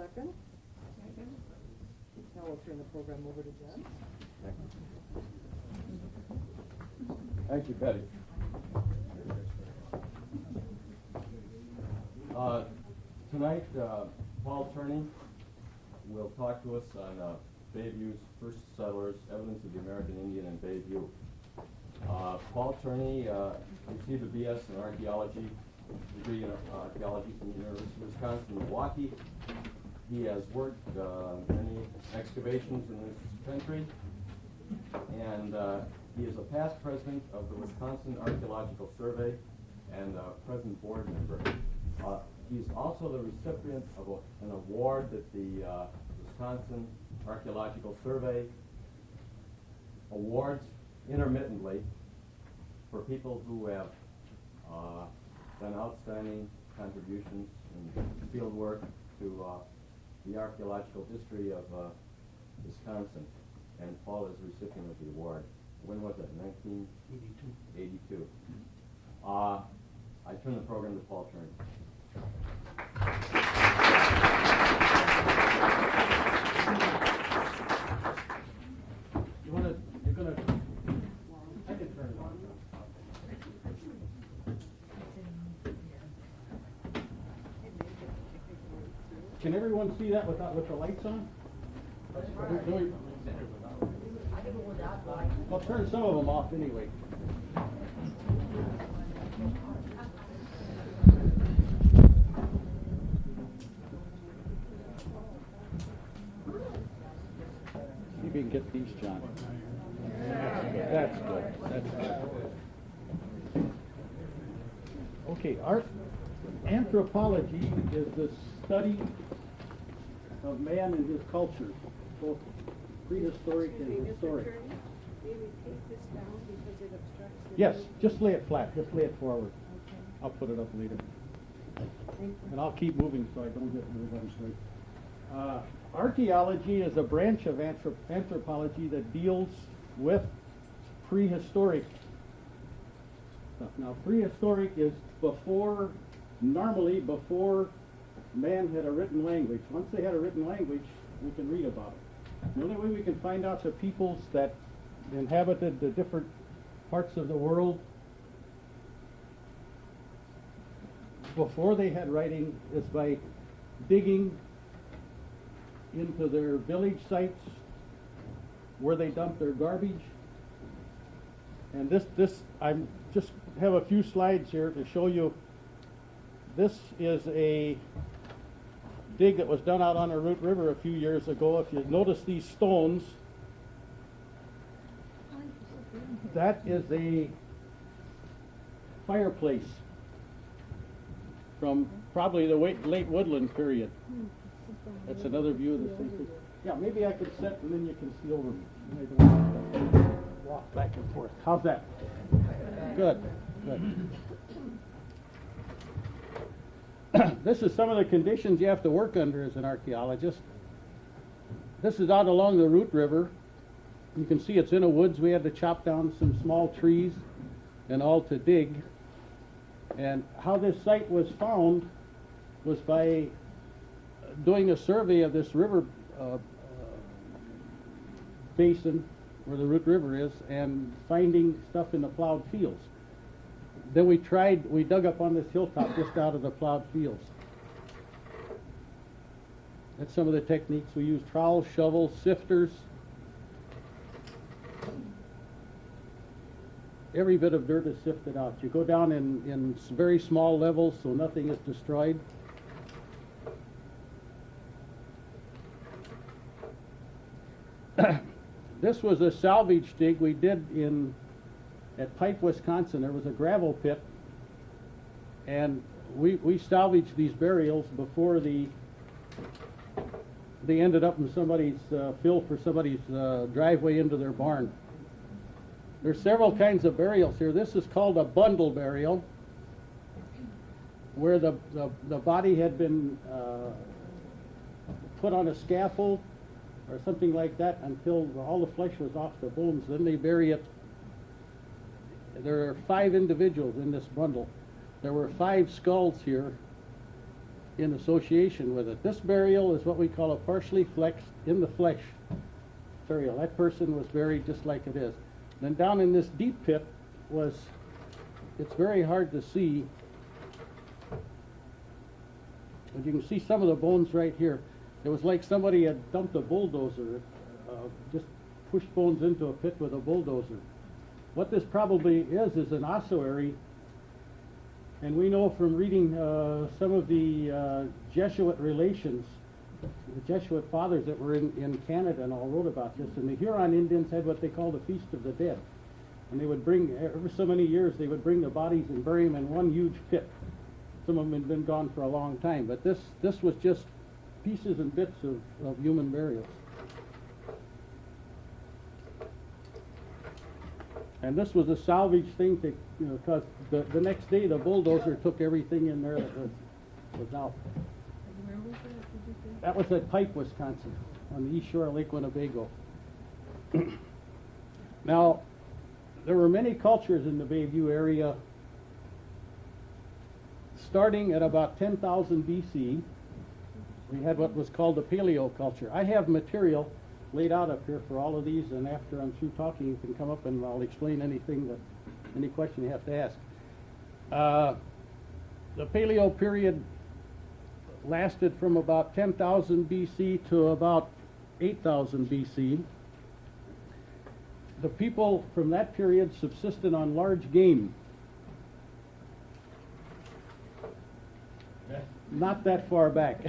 second? Now we'll turn the program over to Jen. Thank you, Betty. Tonight, Paul Turney will talk to us on Bayview's first settlers, evidence of the American Indian in Bayview. Paul Turney received a BS in archaeology, degree in archaeology from the University of Wisconsin, Milwaukee. He has worked many excavations in this country, and he is a past president of the Wisconsin Archaeological Survey and present board member. He's also the recipient of an award that the Wisconsin Archaeological Survey awards intermittently for people who have done outstanding contributions in field work to the archaeological history of Wisconsin. And Paul is the recipient of the award. When was it? 1982. I turn the program to Paul Turney. You're gonna, I can turn it on. Can everyone see that with the lights on? I'll turn some of them off anyway. See if you can get these, John. That's good. That's good. Okay, anthropology is the study of man and his culture, both prehistoric and historic. Maybe take this down because it obstructs the Yes, just lay it flat. Just lay it forward. Okay. I'll put it up later. And I'll keep moving so I don't get moved on straight. Archaeology is a branch of anthropology that deals with prehistoric stuff. Now, prehistoric is normally before man had a written language. Once they had a written language, we can read about it. The only way we can find out the peoples that inhabited the different parts of the world before they had writing is by digging into their village sites where they dumped their garbage. And I'm just have a few slides here to show you. This is a dig that was done out on the Root River a few years ago. If you notice these stones, that is a fireplace from probably the late woodland period. That's another view of the same thing. Yeah, maybe I could sit and then you can see over me. I don't want to walk back and forth. How's that? Good. Good. This is some of the conditions you have to work under as an archaeologist. This is out along the Root River. You can see it's in the woods. We had to chop down some small trees and all to dig. And how this site was found was by doing a survey of this river basin where the Root River is and finding stuff in the plowed fields. Then we dug up on this hilltop just out of the plowed fields. That's some of the techniques we use: trowels, shovels, sifters. Every bit of dirt is sifted out. You go down in very small levels so nothing is destroyed. This was a salvage dig we did at Pipe, Wisconsin. There was a gravel pit, and we salvaged these burials before they ended up in somebody's fill for somebody's driveway into their barn. There's several kinds of burials here. This is called a bundle burial, where the body had been put on a scaffold or something like that until all the flesh was off the bones. Then they bury it. There are 5 individuals in this bundle. There were 5 skulls here in association with it. This burial is what we call a partially flexed in the flesh burial. That person was buried just like it is. Then down in this deep pit was, it's very hard to see, but you can see some of the bones right here. It was like somebody had dumped a bulldozer, just pushed bones into a pit with a bulldozer. What this probably is an ossuary, and we know from reading some of the Jesuit relations, the Jesuit fathers that were in Canada and all wrote about this, and the Huron Indians had what they called the Feast of the Dead. And they would bring, every so many years, they would bring the bodies and bury them in one huge pit. Some of them had been gone for a long time, but this was just pieces and bits of human burials. And this was a salvage thing, to, you know, because the next day the bulldozer took everything in there that was out. Where was that, did you say? That was at Pike, Wisconsin, on the east shore of Lake Winnebago. Now, there were many cultures in the Bayview area. Starting at about 10,000 BC, we had what was called the Paleo culture. I have material laid out up here for all of these, and after I'm through talking, you can come up and I'll explain any question you have to ask. The Paleo period lasted from about 10,000 BC to about 8,000 BC. The people from that period subsisted on large game. Not that far back.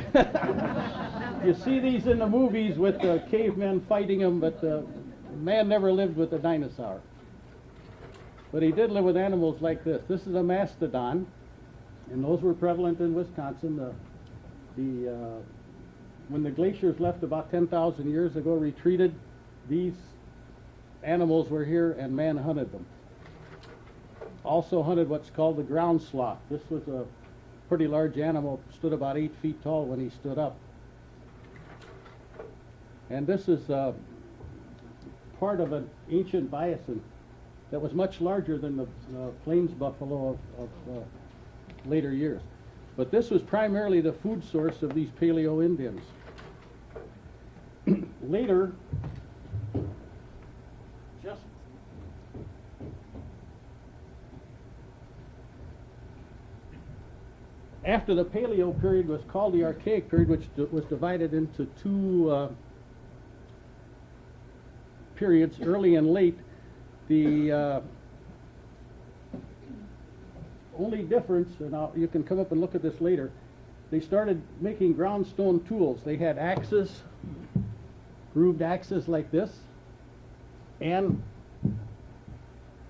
You see these in the movies with the cavemen fighting them, but man never lived with a dinosaur. But he did live with animals like this. This is a mastodon, and those were prevalent in Wisconsin. When the glaciers left about 10,000 years ago, retreated, these animals were here and man hunted them. Also hunted what's called the ground sloth. This was a pretty large animal, stood about 8 feet tall when he stood up. And this is part of an ancient bison that was much larger than the plains buffalo of later years. But this was primarily the food source of these Paleo Indians. Later, just after the Paleo period was called the Archaic period, which was divided into two periods, early and late. The only difference, and you can come up and look at this later, they started making ground stone tools. They had axes, grooved axes like this, and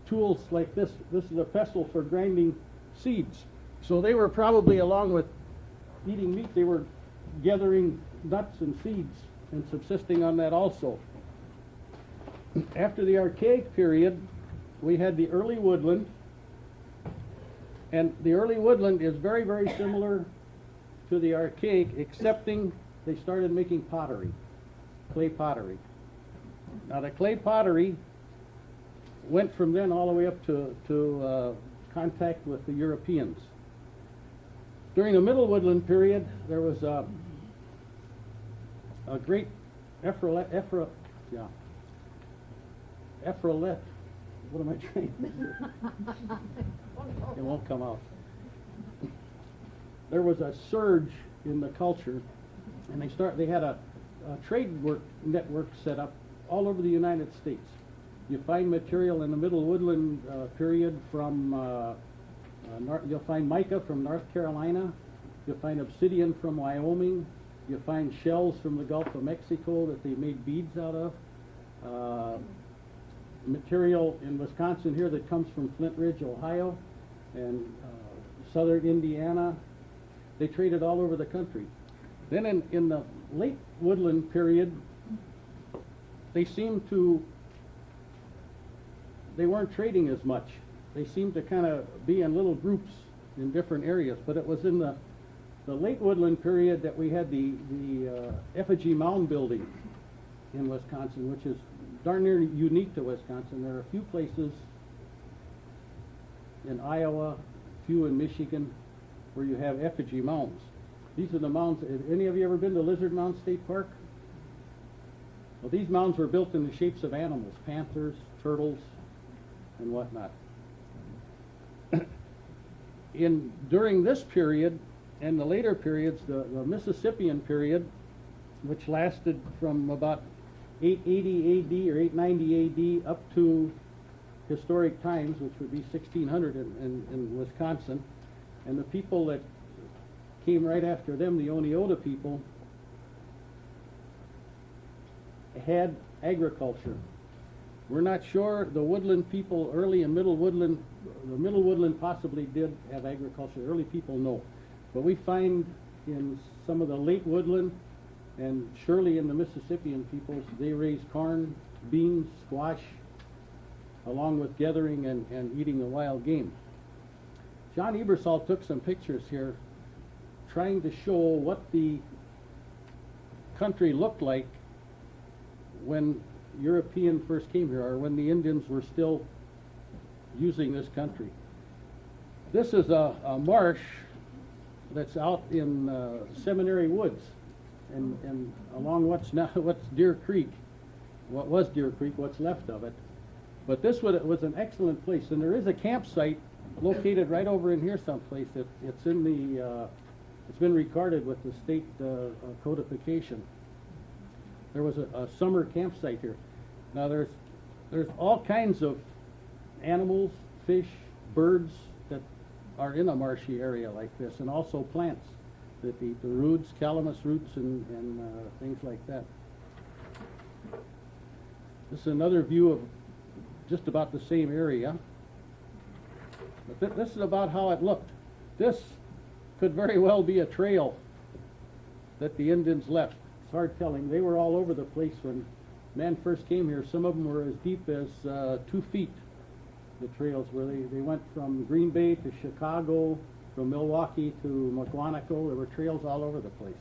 tools like this. This is a pestle for grinding seeds. So they were probably, along with eating meat, they were gathering nuts and seeds and subsisting on that also. After the Archaic period, we had the early woodland, and the early woodland is very, very similar to the Archaic, excepting they started making pottery, clay pottery. Now the clay pottery went from then all the way up to contact with the Europeans. During the Middle Woodland period, there was a great Ephralet, what am I trying to do? It won't come out. There was a surge in the culture, and they had a trade network set up all over the United States. You find material in the Middle Woodland period from you'll find mica from North Carolina, you'll find obsidian from Wyoming, you'll find shells from the Gulf of Mexico that they made beads out of. Material in Wisconsin here that comes from Flint Ridge, Ohio, and southern Indiana. They traded all over the country. Then in the late woodland period, they weren't trading as much. They seemed to kind of be in little groups in different areas, but it was in the late woodland period that we had the effigy mound building in Wisconsin, which is darn near unique to Wisconsin. There are a few places in Iowa, a few in Michigan, where you have effigy mounds. These are the mounds. Have any of you ever been to Lizard Mound State Park? Well, these mounds were built in the shapes of animals, panthers, turtles, and whatnot. During this period and the later periods, the Mississippian period, which lasted from about 880 AD or 890 AD up to historic times, which would be 1600 in Wisconsin, and the people that came right after them, the Oneota people, had agriculture. We're not sure. The woodland people, early and middle woodland, the middle woodland possibly did have agriculture. The early people no. But we find in some of the late woodland, and surely in the Mississippian peoples, they raised corn, beans, squash, along with gathering and eating the wild game. John Ebersol took some pictures here trying to show what the country looked like when European first came here, or when the Indians were still using this country. This is a marsh that's out in Seminary Woods, and along what's Deer Creek, what was Deer Creek, what's left of it. But this was an excellent place, and there is a campsite located right over in here someplace. It's in the it's been recorded with the state codification. There was a summer campsite here. Now there's all kinds of animals, fish, birds that are in a marshy area like this, and also plants that eat the roots, calamus roots, and things like that. This is another view of just about the same area. But this is about how it looked. This could very well be a trail that the Indians left. It's hard telling. They were all over the place when man first came here. Some of them were as deep as 2 feet. The trails where they went from Green Bay to Chicago, from Milwaukee to Mukwonago. There were trails all over the place.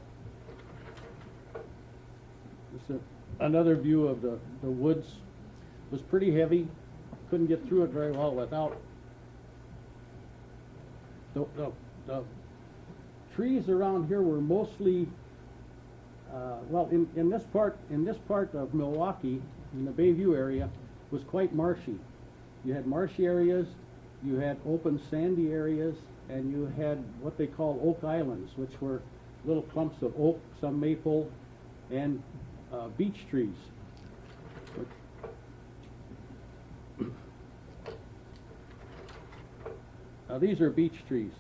This is another view of the woods. It was pretty heavy. Couldn't get through it very well without. The trees around here were mostly well, in this part of Milwaukee, in the Bayview area, was quite marshy. You had marshy areas, you had open sandy areas, and you had what they call oak islands, which were little clumps of oak, some maple, and beech trees. Now these are beech trees.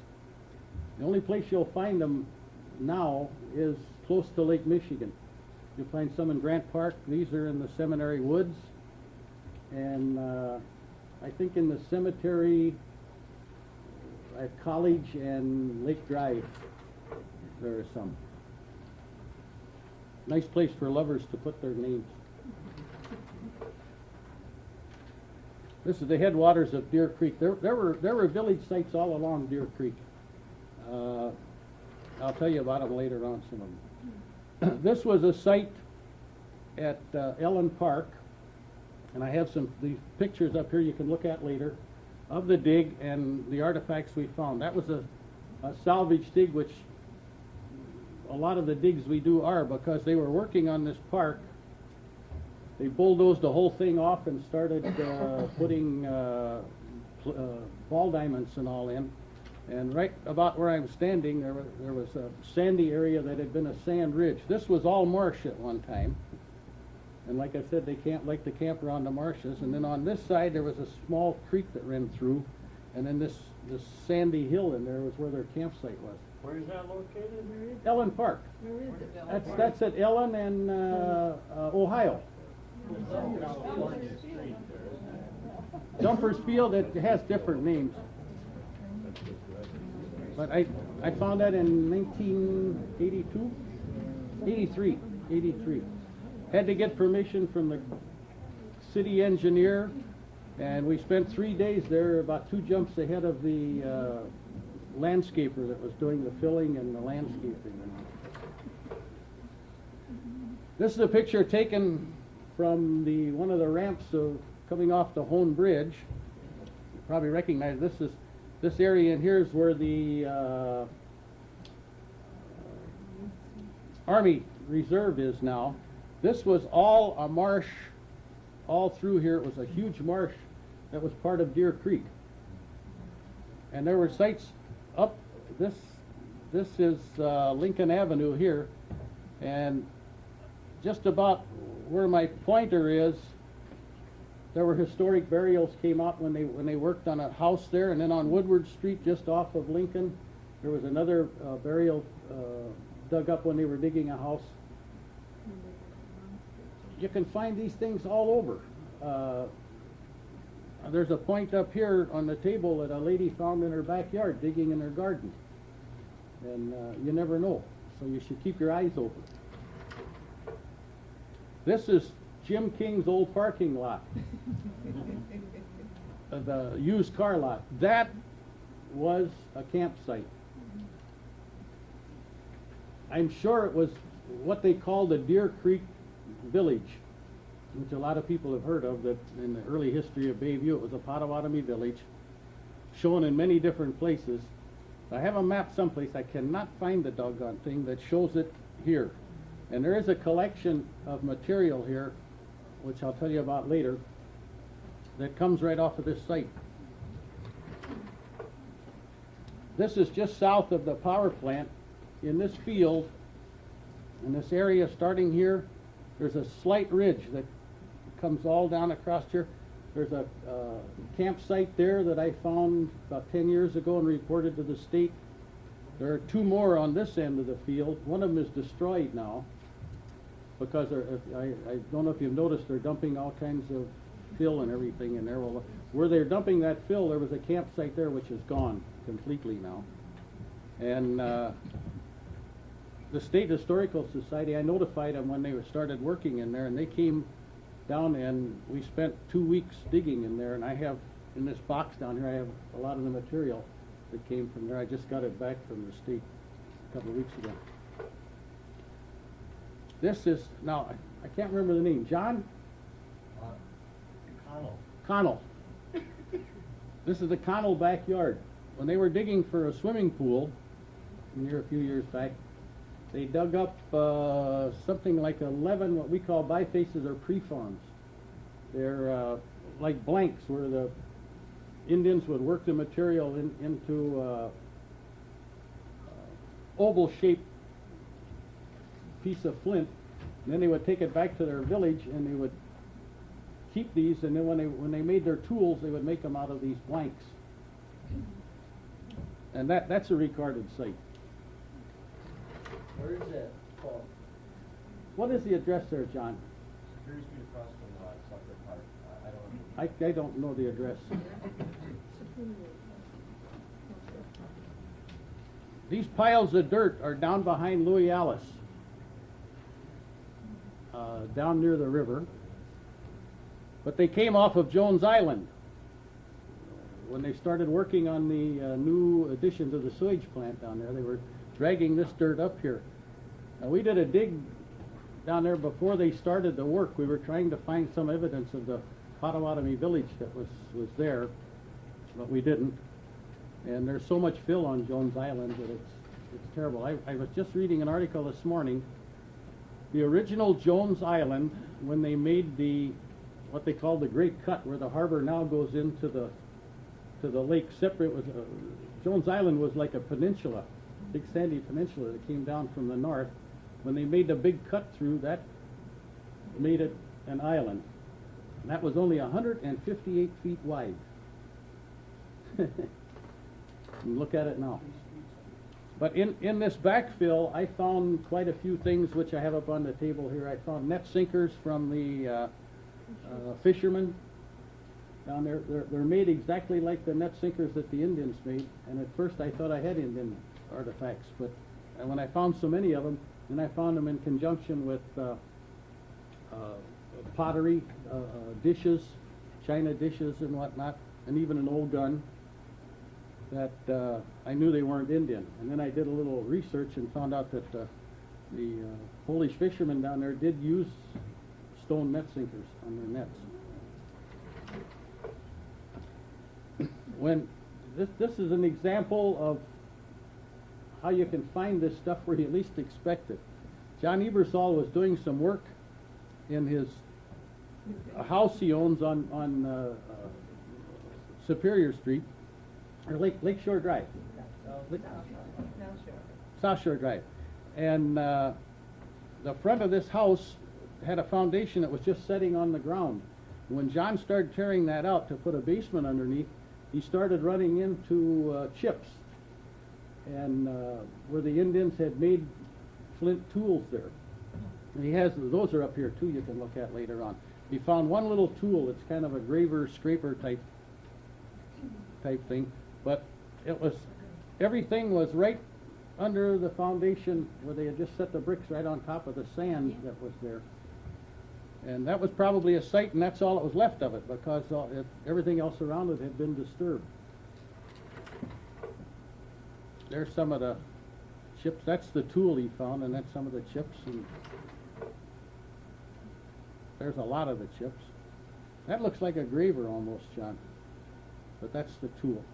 The only place you'll find them now is close to Lake Michigan. You'll find some in Grant Park. These are in the Seminary Woods. And I think in the cemetery at College and Lake Drive, there are some. Nice place for lovers to put their names. This is the headwaters of Deer Creek. There were village sites all along Deer Creek. I'll tell you about them later on, some of them. This was a site at Ellen Park, and I have these pictures up here you can look at later of the dig and the artifacts we found. That was a salvage dig, which a lot of the digs we do are, because they were working on this park. They bulldozed the whole thing off and started putting ball diamonds and all in. And right about where I'm standing, there was a sandy area that had been a sand ridge. This was all marsh at one time. And like I said, they like to camp around the marshes. And then on this side, there was a small creek that ran through. And then this sandy hill in there was where their campsite was. Where is that located? Ellen Park. Where is it? That's at Ellen and Ohio. Jumper's Field, it has different names. But I found that in 1982? 83. Had to get permission from the city engineer, and we spent 3 days there, about 2 jumps ahead of the landscaper that was doing the filling and the landscaping. This is a picture taken from one of the ramps coming off the Hone Bridge. You probably recognize this area in here is where the Army Reserve is now. This was all a marsh all through here. It was a huge marsh that was part of Deer Creek. And there were sites up, this is Lincoln Avenue here, and just about where my pointer is, there were historic burials came out when they worked on a house there, and then on Woodward Street just off of Lincoln, there was another burial dug up when they were digging a house. You can find these things all over. There's a point up here on the table that a lady found in her backyard digging in her garden. And you never know, so you should keep your eyes open. This is Jim King's old parking lot, the used car lot. That was a campsite. I'm sure it was what they called the Deer Creek Village, which a lot of people have heard of, that in the early history of Bayview it was a Potawatomi village, shown in many different places. I have a map someplace, I cannot find the doggone thing that shows it here. And there is a collection of material here, which I'll tell you about later, that comes right off of this site. This is just south of the power plant. In this field, in this area starting here, there's a slight ridge that comes all down across here. There's a campsite there that I found about 10 years ago and reported to the state. There are two more on this end of the field. One of them is destroyed now because I don't know if you've noticed, they're dumping all kinds of fill and everything in there. Well, where they're dumping that fill, there was a campsite there which is gone completely now. And the State Historical Society, I notified them when they started working in there, and they came down and we spent 2 weeks digging in there, and I have, in this box down here, I have a lot of the material that came from there. I just got it back from the state a couple of weeks ago. This is, now, I can't remember the name. John? Connell. This is the Connell backyard. When they were digging for a swimming pool, a few years back, they dug up something like 11 what we call bifaces or preforms. They're like blanks where the Indians would work the material into oval-shaped piece of flint, and then they would take it back to their village and they would keep these, and then when they made their tools, they would make them out of these blanks. And that's a recorded site. Where is that, Paul? What is the address there, John? Appears to be across from Sucker Park. I don't know the address. These piles of dirt are down behind Louis Alice, down near the river. But they came off of Jones Island when they started working on the new addition to the sewage plant down there. They were dragging this dirt up here. Now, we did a dig down there before they started the work. We were trying to find some evidence of the Potawatomi village that was there, but we didn't. And there's so much fill on Jones Island that it's terrible. I was just reading an article this morning. The original Jones Island, when they made what they call the Great Cut, where the harbor now goes into the lake separate, Jones Island was like a peninsula, big sandy peninsula that came down from the north. When they made the big cut through, that made it an island. And that was only 158 feet wide. Look at it now. But in this backfill, I found quite a few things which I have up on the table here. I found net sinkers from the fishermen down there. They're made exactly like the net sinkers that the Indians made. And at first I thought I had Indian artifacts, but when I found so many of them, then I found them in conjunction with pottery, dishes, china dishes and whatnot, and even an old gun that I knew they weren't Indian. And then I did a little research and found out that the Polish fishermen down there did use stone net sinkers on their nets. When this is an example of how you can find this stuff where you least expect it. John Ebersol was doing some work in his a house he owns on Superior Street, or Lakeshore Drive. South Shore Drive. And the front of this house had a foundation that was just setting on the ground. When John started tearing that out to put a basement underneath, he started running into chips, and where the Indians had made flint tools there. And he has, those are up here too, you can look at later on. He found one little tool that's kind of a graver, scraper type thing, but it was, everything was right under the foundation where they had just set the bricks right on top of the sand that was there. And that was probably a site, and that's all that was left of it, because everything else around it had been disturbed. There's some of the chips. That's the tool he found, and that's some of the chips. And there's a lot of the chips. That looks like a graver almost, John, but that's the tool.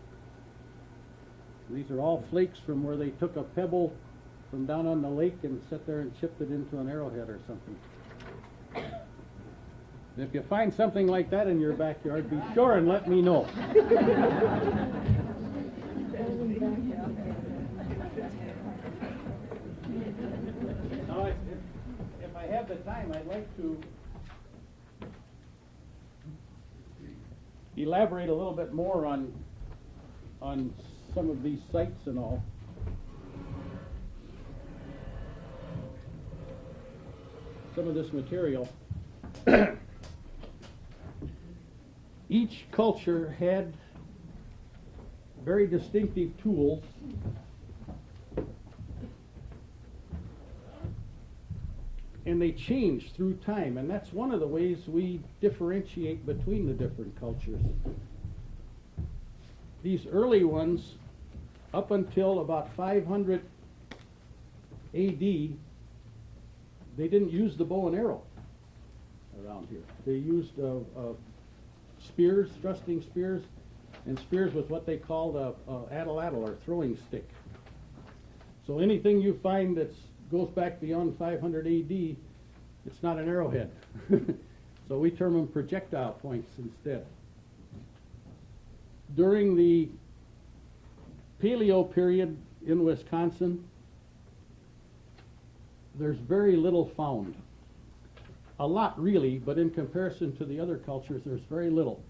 These are all flakes from where they took a pebble from down on the lake and sat there and chipped it into an arrowhead or something. If you find something like that in your backyard, be sure and let me know. Now, if I have the time, I'd like to elaborate a little bit more on some of these sites and all. Some of this material. Each culture had very distinctive tools and they changed through time, and that's one of the ways we differentiate between the different cultures. These early ones, up until about 500 AD, they didn't use the bow and arrow around here. They used spears, thrusting spears, and spears with what they called a atlatl, or throwing stick. So anything you find that goes back beyond 500 AD, it's not an arrowhead. So we term them projectile points instead. During the Paleo period in Wisconsin, there's very little found. A lot really, but in comparison to the other cultures, there's very little.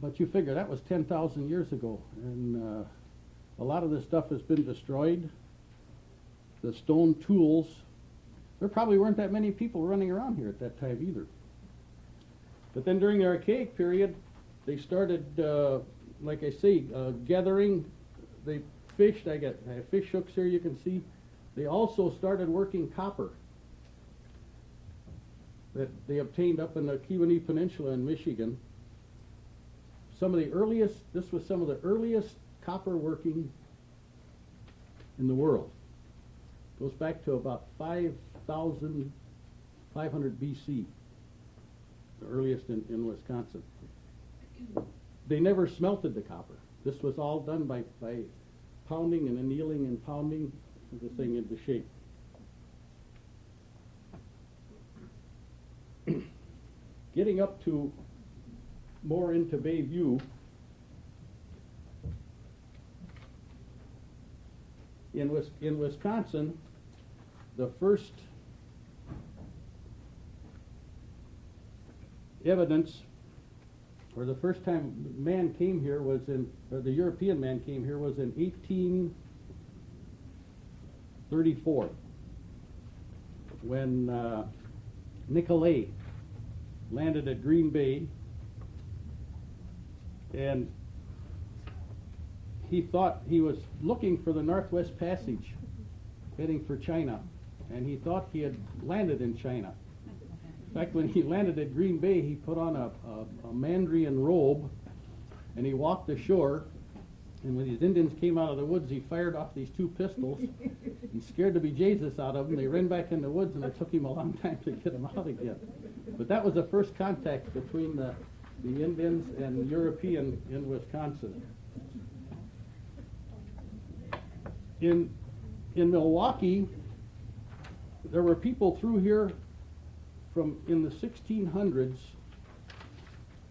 But you figure that was 10,000 years ago, and a lot of this stuff has been destroyed. The stone tools, there probably weren't that many people running around here at that time either. But then during the Archaic period, they started, like I say, gathering. They fished. I have fish hooks here you can see. They also started working copper that they obtained up in the Keweenaw Peninsula in Michigan. Some of the earliest, this was some of the earliest copper working in the world. Goes back to about 5,500 BC, the earliest in Wisconsin. They never smelted the copper. This was all done by pounding and annealing and pounding the thing into shape. Getting up to more into Bayview, in Wisconsin, the first evidence, or the first time man came here was the European man came here was in 1834, when Nicolay landed at Green Bay, and he thought he was looking for the Northwest Passage, heading for China, and he thought he had landed in China. In fact, when he landed at Green Bay, he put on a Mandarin robe, and he walked ashore, and when these Indians came out of the woods, he fired off these two pistols and scared the bejesus out of them. They ran back in the woods, and it took him a long time to get them out again. But that was the first contact between the Indians and European in Wisconsin. In Milwaukee, there were people through here from in the 1600s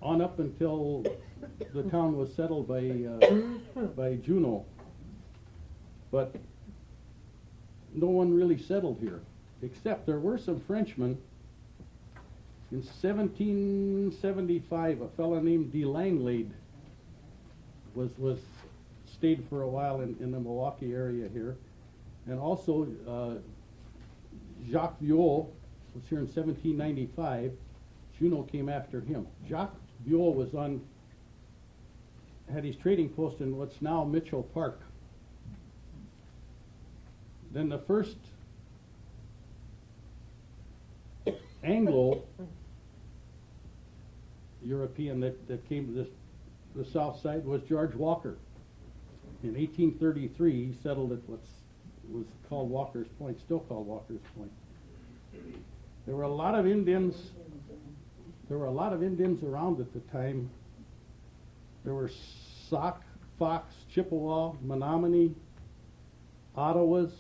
on up until the town was settled by Juneau. But no one really settled here, except there were some Frenchmen. In 1775, a fellow named de Langlade was stayed for a while in the Milwaukee area here, and also Jacques Viol was here in 1795. Juneau came after him. Jacques Viol had his trading post in what's now Mitchell Park. Then the first Anglo-European that came to the south side was George Walker. In 1833, he settled at what was called Walker's Point, still called Walker's Point. There were a lot of Indians. There were a lot of Indians around at the time. There were Sauk, Fox, Chippewa, Menominee, Ottawas,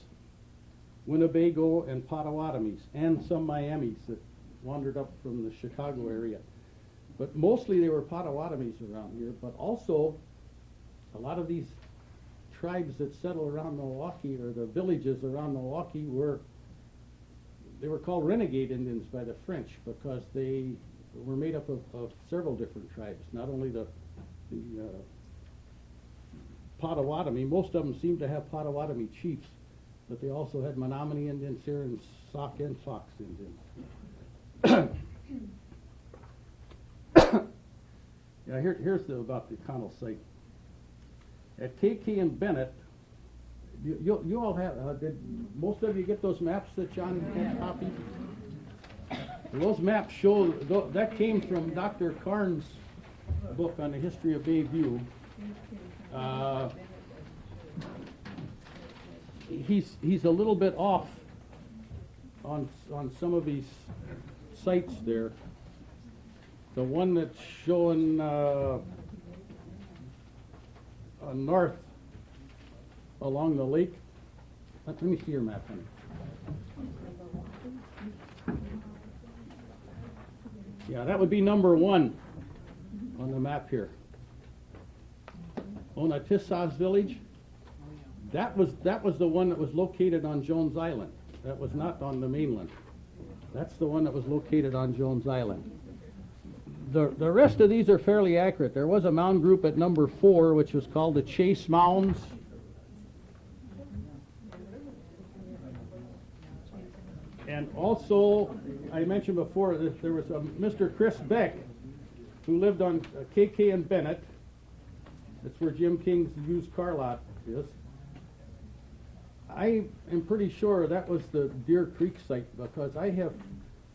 Winnebago, and Potawatomis, and some Miamis that wandered up from the Chicago area. But mostly they were Potawatomis around here, but also a lot of these tribes that settle around Milwaukee, or the villages around Milwaukee, were called renegade Indians by the French because they were made up of several different tribes, not only the Potawatomi. Most of them seemed to have Potawatomi chiefs, but they also had Menominee Indians here and Sauk and Fox Indians. Yeah, here's about the Connell site. At KK and Bennett, you all have, did most of you get those maps that John had copied? Those maps show, that came from Dr. Karn's book on the history of Bayview. He's a little bit off on some of these sites there. The one that's showing north along the lake. Let me see your map, honey. Yeah, that would be number 1 on the map here. Onatissau's village. That was the one that was located on Jones Island. That was not on the mainland. That's the one that was located on Jones Island. The rest of these are fairly accurate. There was a mound group at number 4, which was called the Chase Mounds. And also, I mentioned before that there was a Mr. Chris Beck who lived on KK and Bennett. That's where Jim King's used car lot is. I am pretty sure that was the Deer Creek site, because I have,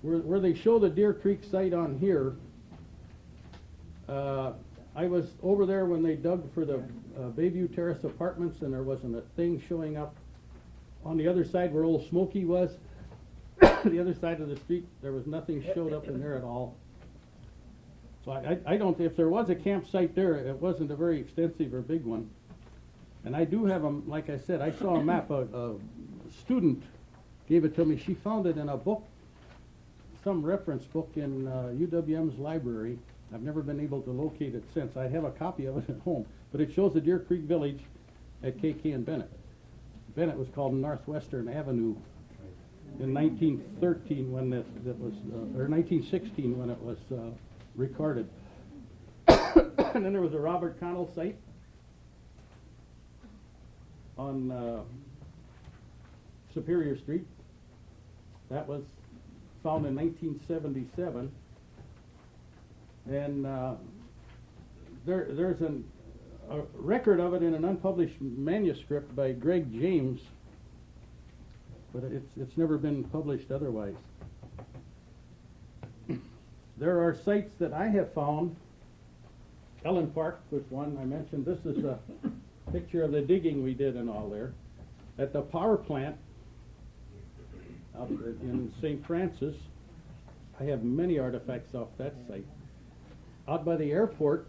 where they show the Deer Creek site on here, I was over there when they dug for the Bayview Terrace Apartments, and there wasn't a thing showing up. On the other side where Old Smoky was, the other side of the street, there was nothing showed up in there at all. So I don't, if there was a campsite there, it wasn't a very extensive or big one. And I do have them, like I said, I saw a map, a student gave it to me. She found it in a book, some reference book in UWM's library. I've never been able to locate it since. I have a copy of it at home, but it shows the Deer Creek Village at KK and Bennett. Bennett was called Northwestern Avenue in 1913 when that was, or 1916 when it was recorded. And then there was a Robert Connell site on Superior Street. That was found in 1977. And there's a record of it in an unpublished manuscript by Greg James, but it's never been published otherwise. There are sites that I have found. Ellen Park was one I mentioned. This is a picture of the digging we did and all there. At the power plant out in St. Francis, I have many artifacts off that site. Out by the airport,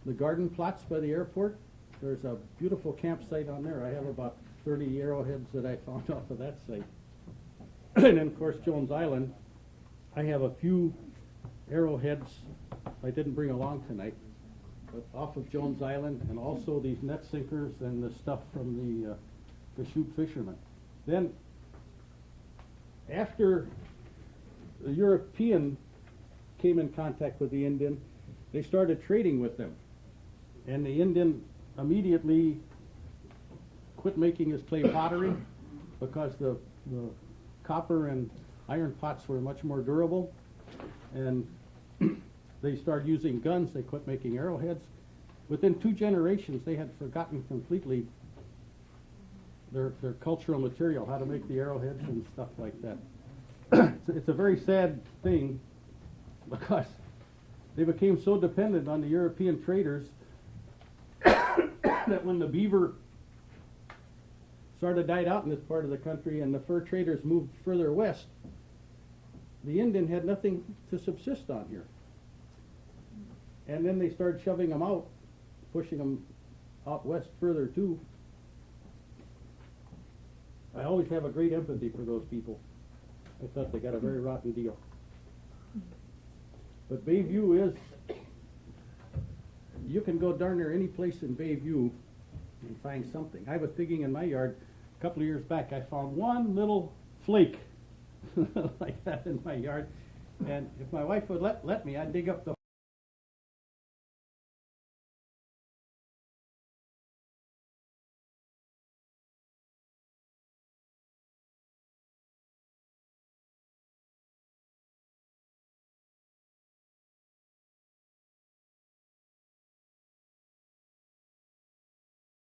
the garden plots by the airport, there's a beautiful campsite on there. I have about 30 arrowheads that I found off of that site. And then, of course, Jones Island, I have a few arrowheads I didn't bring along tonight, but off of Jones Island, and also these net sinkers and the stuff from the shoot fishermen. Then, after the European came in contact with the Indian, they started trading with them. And the Indian immediately quit making his clay pottery because the copper and iron pots were much more durable. And they started using guns. They quit making arrowheads. Within 2 generations, they had forgotten completely their cultural material, how to make the arrowheads and stuff like that. It's a very sad thing because they became so dependent on the European traders that when the beaver started to die out in this part of the country and the fur traders moved further west, the Indian had nothing to subsist on here. And then they started shoving them out, pushing them out west further too. I always have a great empathy for those people. I thought they got a very rotten deal. But Bayview is, you can go darn near any place in Bayview and find something. I was digging in my yard a couple of years back. I found one little flake like that in my yard. And if my wife would let me, I'd dig up the